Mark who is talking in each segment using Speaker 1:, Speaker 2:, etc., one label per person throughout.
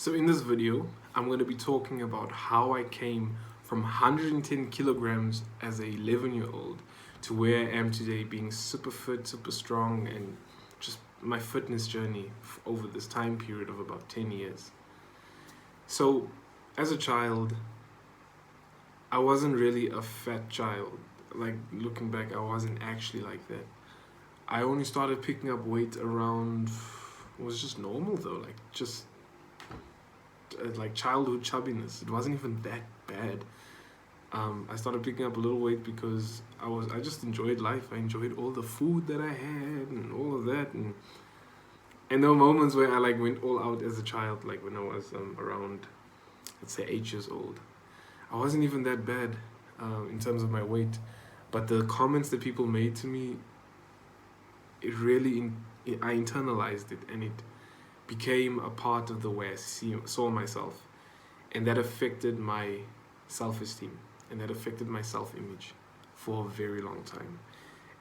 Speaker 1: So in this video, I'm going to be talking about how I came from 110 kilograms as a 11-year-old to where I am today, being super fit, super strong, and just my fitness journey over this time period of about 10 years. So as a child, I wasn't really a fat child. Like, looking back, I wasn't actually like that. I only started picking up weight around, it was just normal though, like childhood chubbiness. It wasn't even that bad. I started picking up a little weight because I just enjoyed life. I enjoyed all the food that I had and all of that, and there were moments where I went all out as a child, like when I was around, let's say, 8 years old. I wasn't even that bad in terms of my weight, but the comments that people made to me, I internalized it, and it became a part of the way I saw myself, and that affected my self-esteem, and that affected my self-image for a very long time.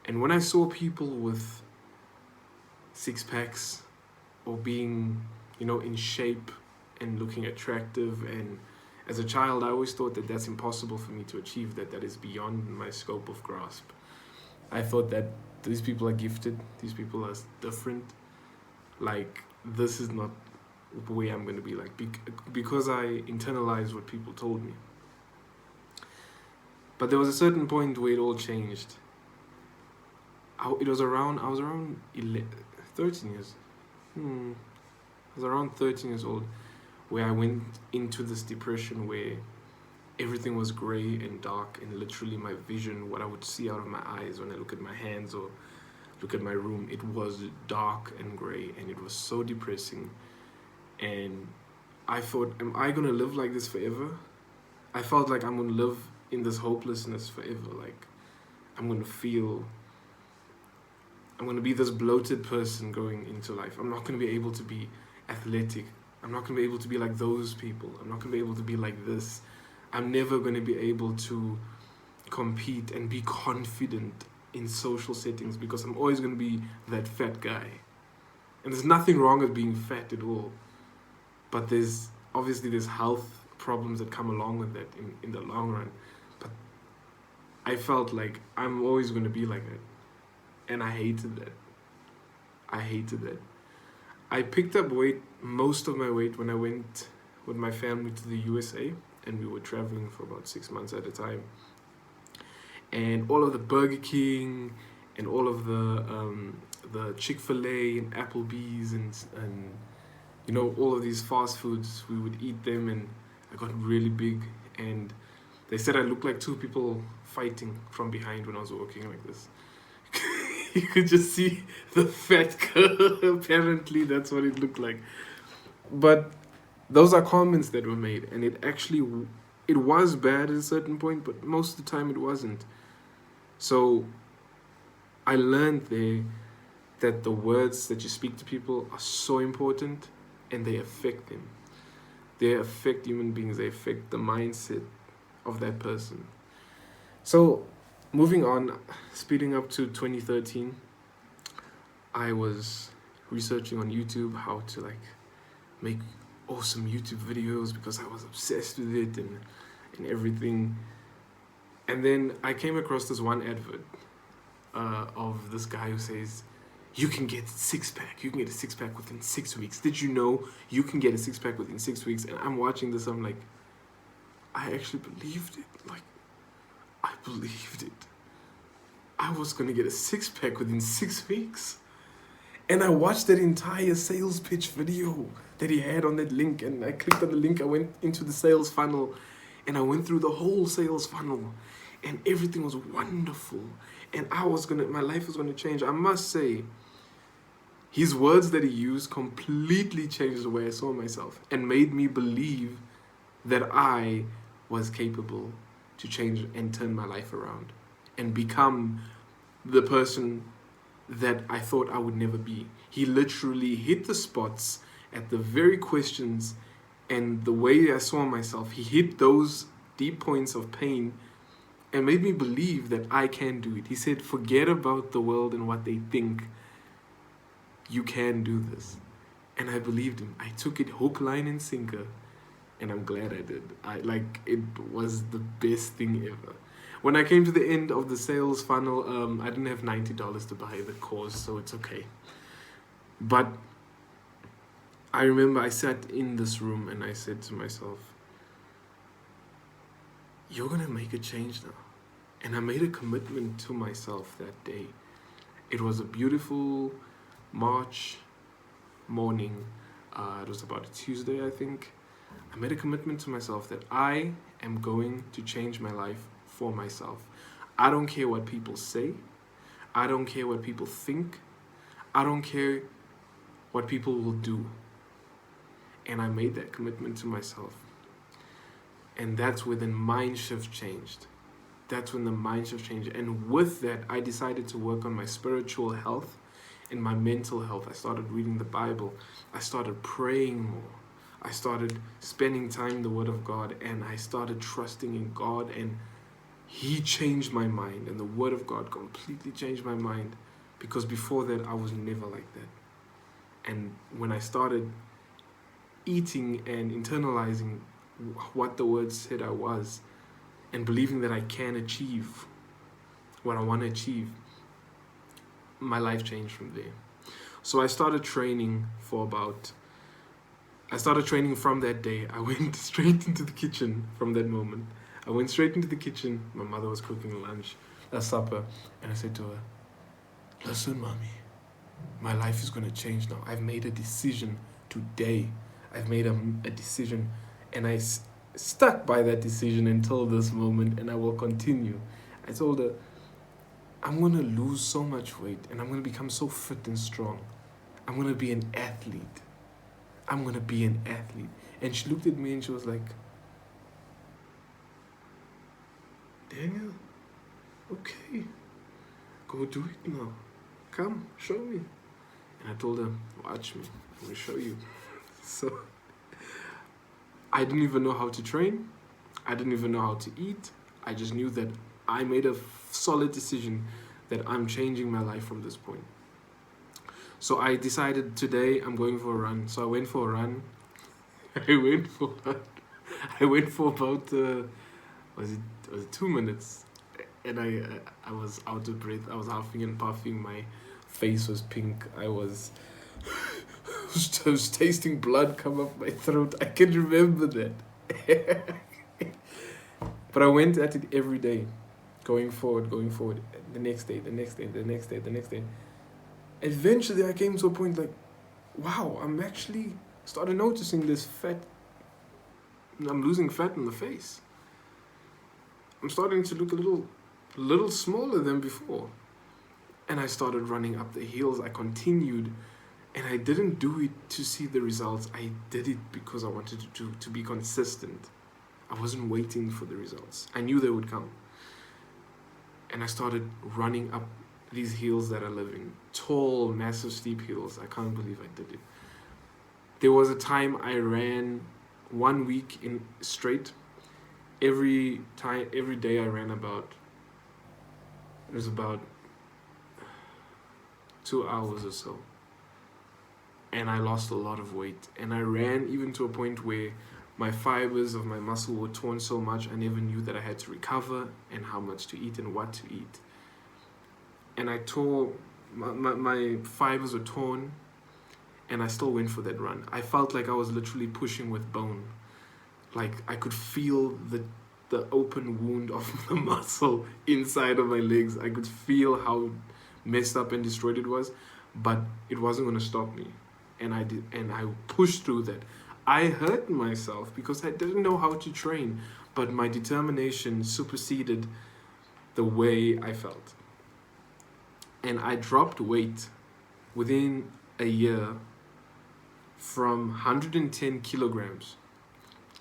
Speaker 1: And when I saw people with six-packs or being, in shape and looking attractive, and as a child I always thought that that's impossible for me to achieve, that is beyond my scope of grasp. I thought that these people are gifted, these people are different, this is not the way I'm going to be, because I internalized what people told me. But there was a certain point where it all changed. I was around 13 years. I was around 13 years old, where I went into this depression where everything was gray and dark, and literally my vision, what I would see out of my eyes when I look at my hands or look at my room, it was dark and gray, and it was so depressing. And I thought, am I gonna live like this forever? I felt like I'm gonna live in this hopelessness forever. I'm gonna be this bloated person going into life. I'm not gonna be able to be athletic. I'm not gonna be able to be like those people. I'm not gonna be able to be like this. I'm never gonna be able to compete and be confident in social settings, because I'm always going to be that fat guy. And there's nothing wrong with being fat at all, but there's health problems that come along with that in the long run. But I felt like I'm always going to be like that, and I hated that. I picked up most of my weight when I went with my family to the USA, and we were traveling for about 6 months at a time. And all of the Burger King and all of the Chick-fil-A and Applebee's and all of these fast foods, we would eat them, and I got really big, and they said I looked like two people fighting from behind when I was walking like this. You could just see the fat girl. Apparently that's what it looked like. But those are comments that were made, and it was bad at a certain point, but most of the time it wasn't. So I learned there that the words that you speak to people are so important, and they affect them. They affect human beings. They affect the mindset of that person. So moving on, speeding up to 2013, I was researching on YouTube how to make awesome YouTube videos, because I was obsessed with it and everything. And then I came across this one advert of this guy who says, you can get a six-pack. You can get a six-pack within 6 weeks. Did you know you can get a six-pack within 6 weeks? And I'm watching this, I'm like, I actually believed it. I believed it. I was going to get a six-pack within 6 weeks. And I watched that entire sales pitch video that he had on that link, and I clicked on the link, I went into the sales funnel, and I went through the whole sales funnel, and everything was wonderful, and my life was gonna change. I must say, his words that he used completely changed the way I saw myself, and made me believe that I was capable to change and turn my life around, and become the person that I thought I would never be. He literally hit the spots at the very questions, and the way I saw myself, he hit those deep points of pain and made me believe that I can do it. He said, forget about the world and what they think. You can do this. And I believed him. I took it hook, line, and sinker. And I'm glad I did. It was the best thing ever. When I came to the end of the sales funnel, I didn't have $90 to buy the course, so it's okay. But I remember I sat in this room and I said to myself, you're gonna make a change now. And I made a commitment to myself that day. It was a beautiful March morning. It was about a Tuesday, I think. I made a commitment to myself that I am going to change my life for myself. I don't care what people say. I don't care what people think. I don't care what people will do. And I made that commitment to myself. And that's when the mind shift changed. That's when the mind shift changed. And with that, I decided to work on my spiritual health and my mental health. I started reading the Bible. I started praying more. I started spending time in the Word of God, and I started trusting in God, and He changed my mind, and the Word of God completely changed my mind, because before that, I was never like that. And when I started eating and internalizing what the Word said I was, and believing that I can achieve what I want to achieve, my life changed from there. So I started training from that day. I went straight into the kitchen from that moment. I went straight into the kitchen. My mother was cooking lunch, supper, and I said to her, listen, mommy, my life is going to change now. I've made a decision today. I've made a decision, and I stuck by that decision until this moment, and I will continue. I told her, I'm going to lose so much weight, and I'm going to become so fit and strong. I'm going to be an athlete. I'm going to be an athlete. And she looked at me and she was like, Daniel, okay, go do it now. Come, show me. And I told her, watch me, I'm going to show you. So I didn't even know how to train. I didn't even know how to eat. I just knew that I made a solid decision that I'm changing my life from this point. So I decided today I'm going for a run. So I went for a run. I went for about was it 2 minutes, and I was out of breath. I was huffing and puffing. My face was pink. I was tasting blood come up my throat. I can remember that. But I went at it every day, going forward. The next day. Eventually, I came to a point like, wow, I'm actually started noticing this fat. I'm losing fat in the face. I'm starting to look a little smaller than before. And I started running up the hills. I continued, and I didn't do it to see the results. I did it because I wanted to be consistent. I wasn't waiting for the results. I knew they would come. And I started running up these hills that I live in. Tall, massive, steep hills. I can't believe I did it. There was a time I ran 1 week in straight. Every day I ran about 2 hours or so. And I lost a lot of weight. And I ran even to a point where my fibers of my muscle were torn so much I never knew that I had to recover and how much to eat and what to eat. And I tore, my fibers were torn, and I still went for that run. I felt like I was literally pushing with bone. Like I could feel the open wound of the muscle inside of my legs. I could feel how messed up and destroyed it was, but it wasn't going to stop me. And I did, and I pushed through that. I hurt myself because I didn't know how to train, but my determination superseded the way I felt. And I dropped weight within a year from 110 kilograms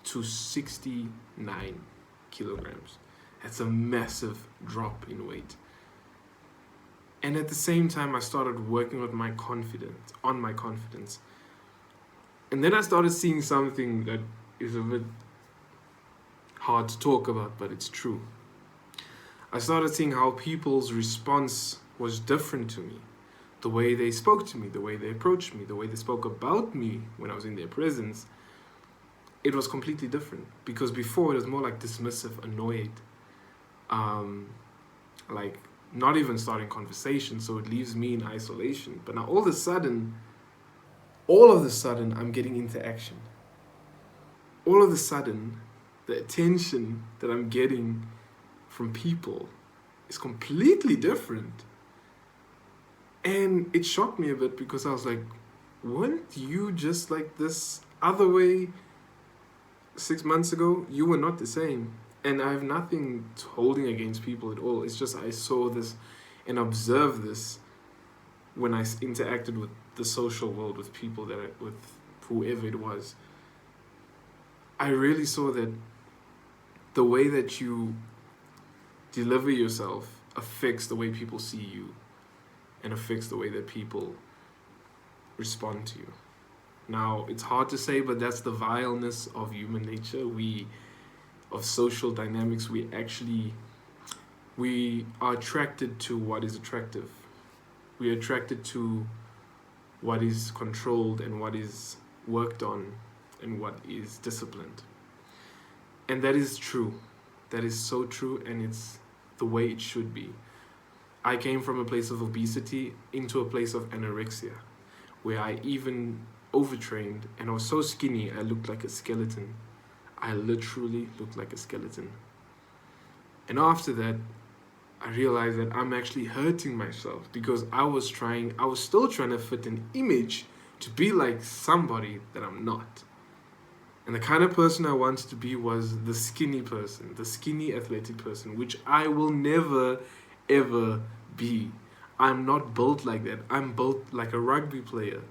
Speaker 1: to 69 kilograms. That's a massive drop in weight. And at the same time, I started working with my confidence. And then I started seeing something that is a bit hard to talk about, but it's true. I started seeing how people's response was different to me. the way they spoke to me, the way they approached me, the way they spoke about me when I was in their presence, it was completely different. Because before it was more like dismissive, annoyed, like not even starting conversation, so it leaves me in isolation. But now all of a sudden, I'm getting into action. All of a sudden, the attention that I'm getting from people is completely different. And it shocked me a bit because I was like, weren't you just like this other way 6 months ago? You were not the same. And I have nothing holding against people at all. It's just I saw this and observed this when I interacted with the social world, with people with whoever it was. I really saw that the way that you deliver yourself affects the way people see you and affects the way that people respond to you. Now, it's hard to say, but that's the vileness of human nature. Of social dynamics, we are attracted to what is attractive. We are attracted to what is controlled and what is worked on and what is disciplined. And that is true. That is so true, and it's the way it should be. I came from a place of obesity into a place of anorexia, where I even overtrained, and I was so skinny I looked like a skeleton. I literally looked like a skeleton. And after that, I realized that I'm actually hurting myself because I was still trying to fit an image to be like somebody that I'm not. And the kind of person I wanted to be was the skinny person, the skinny athletic person, which I will never, ever be. I'm not built like that. I'm built like a rugby player.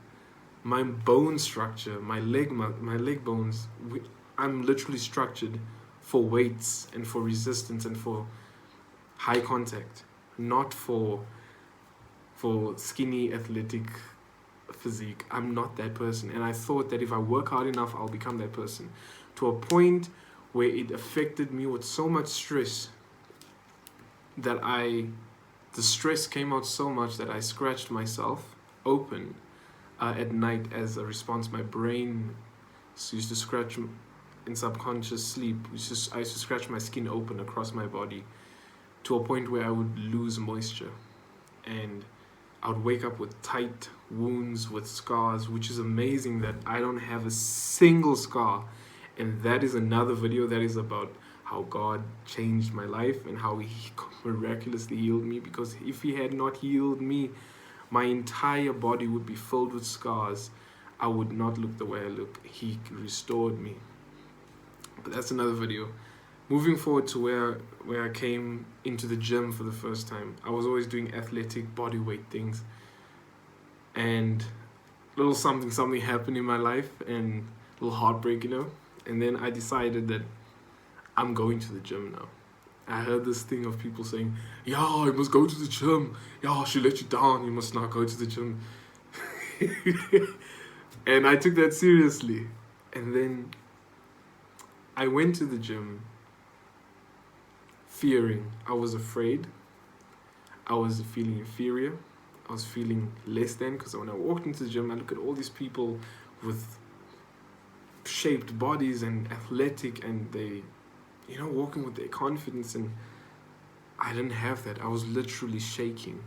Speaker 1: My bone structure, my leg bones, I'm literally structured for weights and for resistance and for high contact, not for skinny athletic physique. I'm not that person, and I thought that if I work hard enough, I'll become that person, to a point where it affected me with so much stress that the stress came out so much that I scratched myself open at night as a response. My brain used to scratch in subconscious sleep. I used to scratch my skin open across my body to a point where I would lose moisture, and I would wake up with tight wounds, with scars, which is amazing that I don't have a single scar. And that is another video that is about how God changed my life and how He miraculously healed me, because if He had not healed me, my entire body would be filled with scars. I would not look the way I look. He restored me. But that's another video. Moving forward to where I came into the gym for the first time. I was always doing athletic body weight things, and a little something happened in my life, and a little heartbreak, and then I decided that I'm going to the gym now. I heard this thing of people saying, "Yeah, you must go to the gym. Yeah, she let you down. You must not go to the gym." And I took that seriously. And then I went to the gym fearing. I was afraid. I was feeling inferior. I was feeling less than, because when I walked into the gym, I look at all these people with shaped bodies and athletic, and they, walking with their confidence, and I didn't have that. I was literally shaking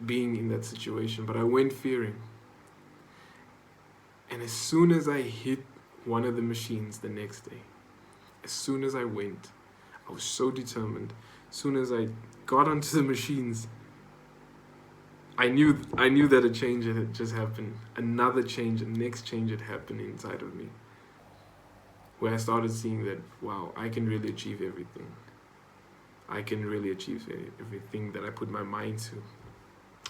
Speaker 1: being in that situation, but I went fearing. And as soon as I hit one of the machines the next day, as soon as I went, I was so determined. As soon as I got onto the machines, I knew that a change had just happened. Another change, a next change had happened inside of me, where I started seeing that, wow, I can really achieve everything. I can really achieve everything that I put my mind to.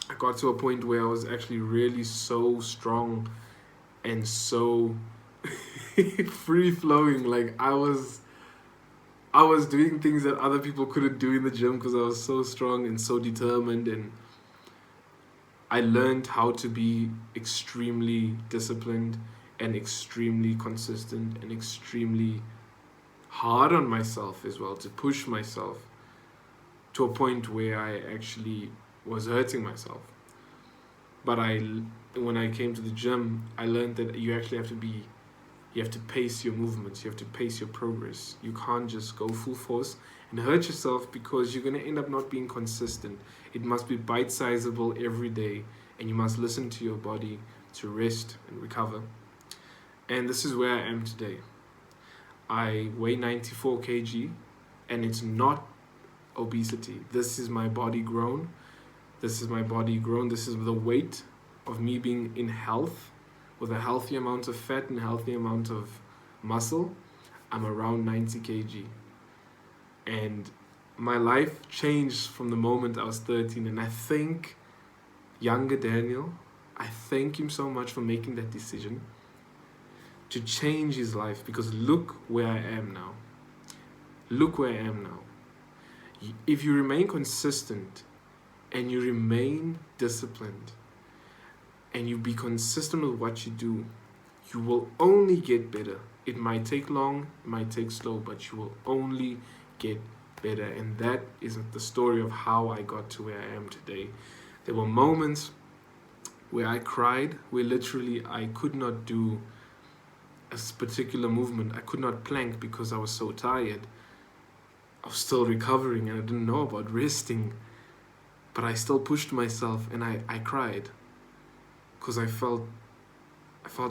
Speaker 1: I got to a point where I was actually really so strong and so free-flowing. Like I was doing things that other people couldn't do in the gym because I was so strong and so determined, and I learned how to be extremely disciplined and extremely consistent and extremely hard on myself as well, to push myself to a point where I actually was hurting myself. But when I came to the gym, I learned that you actually you have to pace your movements, you have to pace your progress. You can't just go full force and hurt yourself, because you're going to end up not being consistent. It must be bite-sizable every day, and you must listen to your body to rest and recover. And this is where I am today. I weigh 94 kg, and it's not obesity. This is my body grown. This is my body grown. This is the weight of me being in health, with a healthy amount of fat and a healthy amount of muscle. I'm around 90 kg. And my life changed from the moment I was 13. And I thank younger Daniel. I thank him so much for making that decision to change his life, because look where I am now. Look where I am now. If you remain consistent and you remain disciplined and you be consistent with what you do, you will only get better. It might take long, it might take slow, but you will only get better. And that is the story of how I got to where I am today. There were moments where I cried, where literally I could not do a particular movement. I could not plank because I was so tired. I was still recovering and I didn't know about resting. But I still pushed myself, and I cried because I felt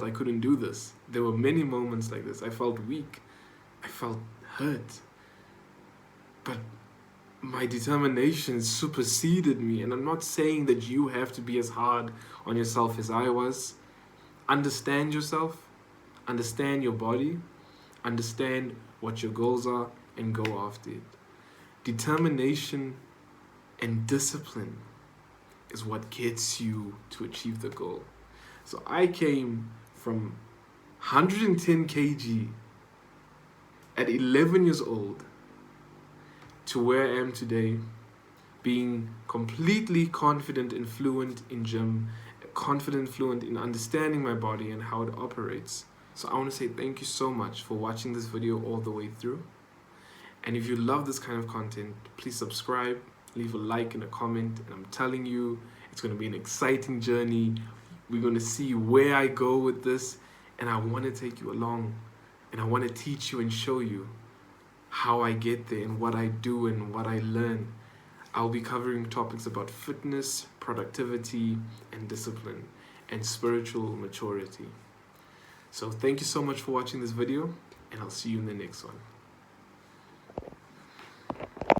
Speaker 1: I couldn't do this. There were many moments like this. I felt weak. I felt hurt. But my determination superseded me. And I'm not saying that you have to be as hard on yourself as I was. Understand yourself. Understand your body. Understand what your goals are and go after it. Determination and discipline is what gets you to achieve the goal. So I came from 110 kg at 11 years old to where I am today, being completely confident and fluent in gym, confident, fluent in understanding my body and how it operates. So I want to say thank you so much for watching this video all the way through. And if you love this kind of content, please subscribe, leave a like and a comment. And I'm telling you, it's going to be an exciting journey. We're going to see where I go with this. And I want to take you along. And I want to teach you and show you how I get there and what I do and what I learn. I'll be covering topics about fitness, productivity, and discipline, and spiritual maturity. So thank you so much for watching this video, and I'll see you in the next one.